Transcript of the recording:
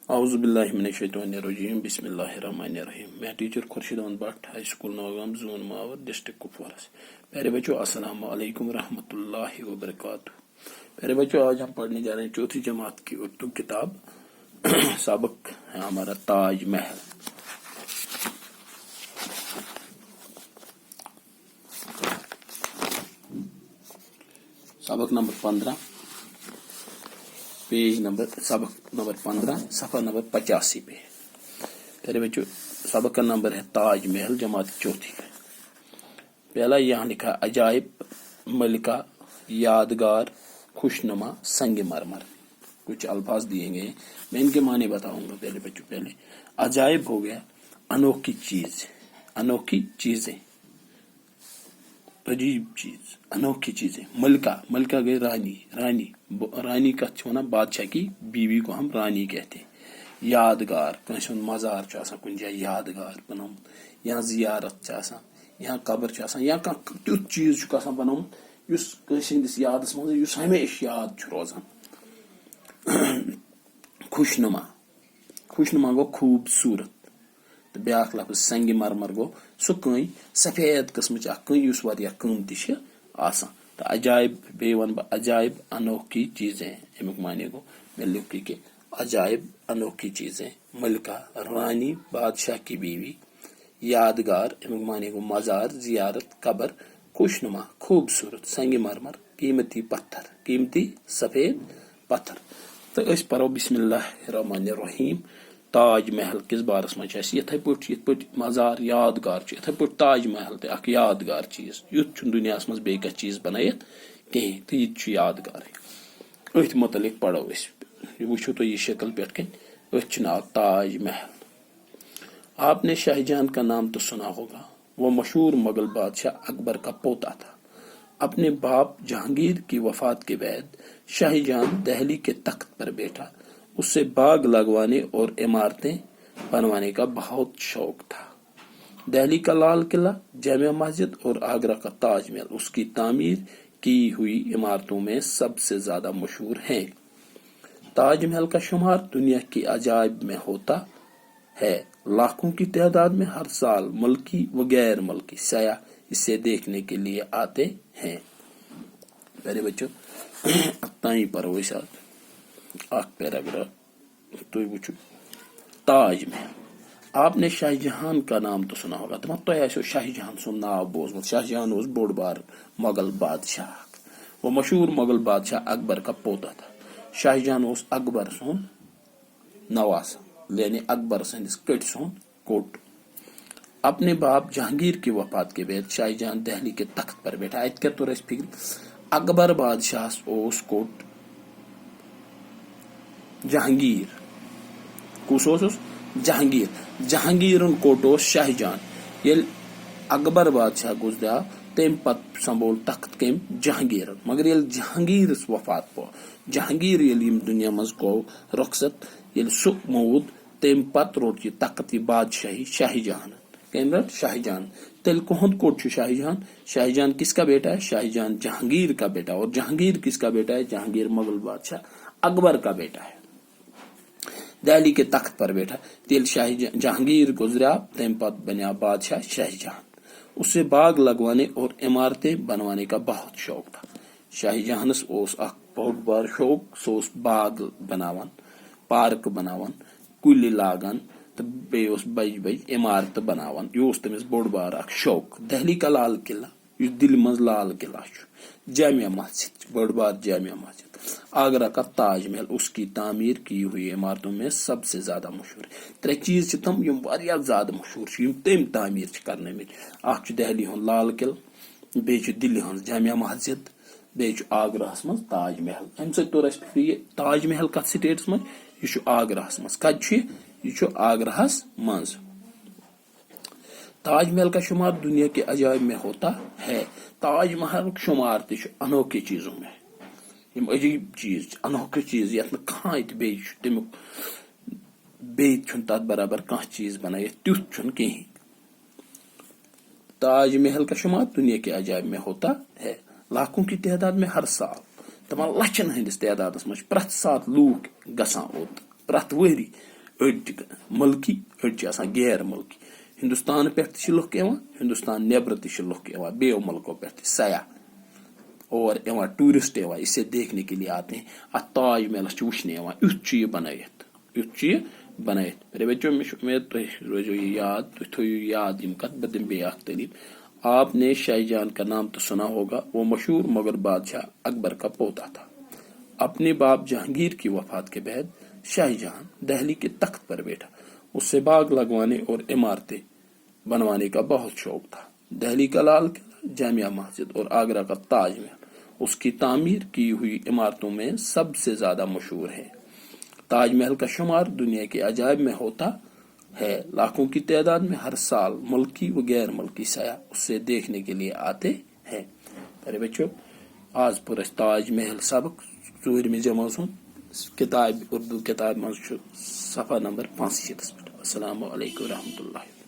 اعوذ باللہ من الشیطان الرجیم بسم اللہ الرحمن الرحیم میں teacher Khursheed Ahmad Bhat high school Nowgam zone Mawar district Kupwara سے۔ پیارے بچوں السلام علیکم ورحمۃ اللہ وبرکاتہ۔ پیارے بچوں آج ہم پڑھنے جا رہے ہیں چوتھی جماعت کی اردو کتاب، سبق ہے ہمارا تاج محل۔ سبق نمبر 15، سبق نمبر 15 صفحہ نمبر 85 پہ۔ پیارے بچوں سبق کا نمبر ہے تاج محل، جماعت چوتھی۔ پہلا یہاں لکھا عجائب، ملکہ، یادگار، خوشنما، سنگ مرمر۔ کچھ الفاظ دیے گئے، میں ان کے معنی بتاؤں گا۔ پہلے بچوں پہلے عجائب ہو گیا انوکھی چیز، انوکھی چیزیں، عجیب چیز، انوکھی چیزیں۔ ملکہ گئی رانی کا چھونا بادشاہ کی بیوی کو ہم رانی کہتے ہیں۔ یادگار کنس مزار کن جائے یادگار بنو، یا زیارت یا قبر یا تیت چیز بنو ہندس یادس مز ہمیشہ یاد روزان۔ خوشنما گو خوبصورت، تو بیاکھ لفظ سنگ مرمر گو سہ کن سفید قسمچ کن اس واریاہ قیمتی آسان۔ تو عجائب بی ون بہ عجائب انوکھی چیزیں، امیک معنی گو میں لکھ کہ عجائب انوکھی چیزیں، ملکہ رانی بادشاہ کی بیوی، یادگار امیک معنی گو مزار زیارت قبر، خوشنما خوبصورت، سنگ مرمر قیمتی پتھر، قیمتی سفید پتھر۔ تو اس پرو بسم اللہ الرحمن الرحیم۔ تاج محل کس بارس مجھ یتھے پہ مزار یادگار یتھے پہ تاج محل تہ اخ یادگار چیز، یت دنیا مز بی کھانا چیز بنائت کہیں تو یہ یادگار۔ ات متعلق پڑھو اس، وچھو تو یہ شکل پہ کن ات ناو تاج محل۔ آپ نے شاہ جہاں کا نام تو سنا ہوگا، وہ مشہور مغل بادشاہ اکبر کا پوتا تھا۔ اپنے باپ جہانگیر کی وفات کے بعد شاہ جہاں دہلی کے تخت پر بیٹھا۔ اس سے باغ لگوانے اور عمارتیں بنوانے کا بہت شوق تھا۔ دہلی کا لال قلعہ، جامع مسجد اور آگرہ کا تاج محل اس کی تعمیر کی ہوئی عمارتوں میں سب سے زیادہ مشہور ہیں۔ تاج محل کا شمار دنیا کی عجائب میں ہوتا ہے۔ لاکھوں کی تعداد میں ہر سال ملکی و غیر ملکی سیاح اسے دیکھنے کے لیے آتے ہیں۔ پیارے بچوں اتائی پرویشات اخ پیراگراف تو وچھو تاج محل۔ آپ نے شاہ جہاں کا نام تو سنا ہوگا، تو تہ شاہ جہاں سن ناو بوزمت۔ شاہ جہاں بوڑ بار مغل بادشاہ، وہ مشہور مغل بادشاہ اکبر کا پوتا تھا۔ شاہ جہاں اکبر سن نواس، یعنی اکبر سندس کٹ سن کوٹ۔ اپنے باپ جہانگیر کی وفات کے بعد شاہ جہاں دہلی کے تخت پر بیٹھا۔ ات کیا تو فکر اکبر بادشاہ اوس کوٹ جہانگیر، کس جہانگیر کوٹ شاہ جہاں۔ یل اکبر بادشاہ گزریو تم پت سنبھول تخت کم جہانگیر، مگر یل جہانگیر وفات پو، جہانگیر یل دنیا مز گو رخصت، یل سہ مود تم پت روٹ یہ تخت یہ بادشاہی شاہ جہاں، کم رٹ شاہ جہاں۔ تیل کہند کوٹ شاہ جہاں، شاہ جہاں کس کا بیٹا ہے؟ شاہ جہاں جہانگیر کا بیٹا، اور جہانگیر کس کا بیٹا ہے؟ جہانگیر مغل بادشاہ اکبر کا بیٹا ہے۔ دہلی کے تخت پر بیٹھا، تیل شاہ جہانگیر گزریا، تم پت بنیا بادشاہ شاہ جہاں۔ اس سے باغ لگوانے اور عمارتیں بنوانے کا بہت شوق تھا۔ شاہ جہانس اوس اخ بہت بار شوق، سوس باغ بناوان، پارک بناوان، کلی لاگان، تو بیس بج بج عمارت بناوان۔ یہ تمس بوڑ بار اخ شوق۔ دہلی کا لال قلعہ، اس دل مز لال قلعہ، جامع مسجد، بڑ بار جامع مسجد، آگرہ کا تاج محل اس کی تعمیر کی ہوئی عمارتوں میں سب سے زیادہ مشہور ہے۔ ترے چیز تم یم واریاہ زیادہ مشہور تم تعمیر کرنے میں، اخ دہلی ہند لال قلعہ، بیچ دلی ہند جامع مسجد، بیچ آگرہ مز تاج محل۔ ام سے تو فکر یہ تاج محل کت سٹیٹس مز، یہ آگرہ مز۔ کت یہ آگرہ مز۔ تاج محل کا شمار دنیا کے عجائب میں ہوتا ہے۔ تاج محل شمار تہ انوکھی چیزوں میں، یم عجیب چیز، انوکھی چیز یت کھانا تمیک تت برابر کھانا چیز بنائت تیت کہیں۔ تاج محل کا شمار دنیا کے عجائب میں ہوتا ہے۔ لاکھوں کی تعداد میں ہر سال، تمام لچھن ہندس تعداد مجھ پرت سات لوگ گسان اوت، پرت وری ملکی أڑۍ غیر ملکی ہندوستان پہ لُکھ ہندوستان نیبر لُکھ بیو ملکوں پہ سیاح اور ٹورسٹ اسے دیکھنے کے لیے آتے ہیں تاج محلس وچھنے یُتھ چھُ یہِ بنٲیِتھ میرے بچوں میں امید تُہۍ روزیو یہ یاد تُہۍ تھٲیِو یاد یِم کتھ بہٕ دِمہٕ بیٚیہِ اکھ تعلیٖم آپ نے شاہ جہاں کا نام تو سنا ہوگا وہ مشہور مغل بادشاہ اکبر کا پوتا تھا اپنے باپ جہانگیر کی وفات کے بعد شاہ جہاں دہلی کے تخت پر بیٹھا اس سے باغ لگوانے اور عمارتیں بنوانے کا بہت شوق تھا دہلی کا لال قلعہ جامع مسجد اور آگرہ کا تاج محل اس کی تعمیر کی ہوئی عمارتوں میں سب سے زیادہ مشہور ہے تاج محل کا شمار دنیا کے عجائب میں ہوتا ہے لاکھوں کی تعداد میں ہر سال ملکی و غیر ملکی سیاح اسے دیکھنے کے لیے آتے ہیں میرے بچوں آج پر تاج محل سبق ژوٗرمہِ جمٲژ ہُنٛد کتاب اردو کتاب منٛز چھُ صفحہ نمبر 65 السلام علیکم ورحمۃ اللہ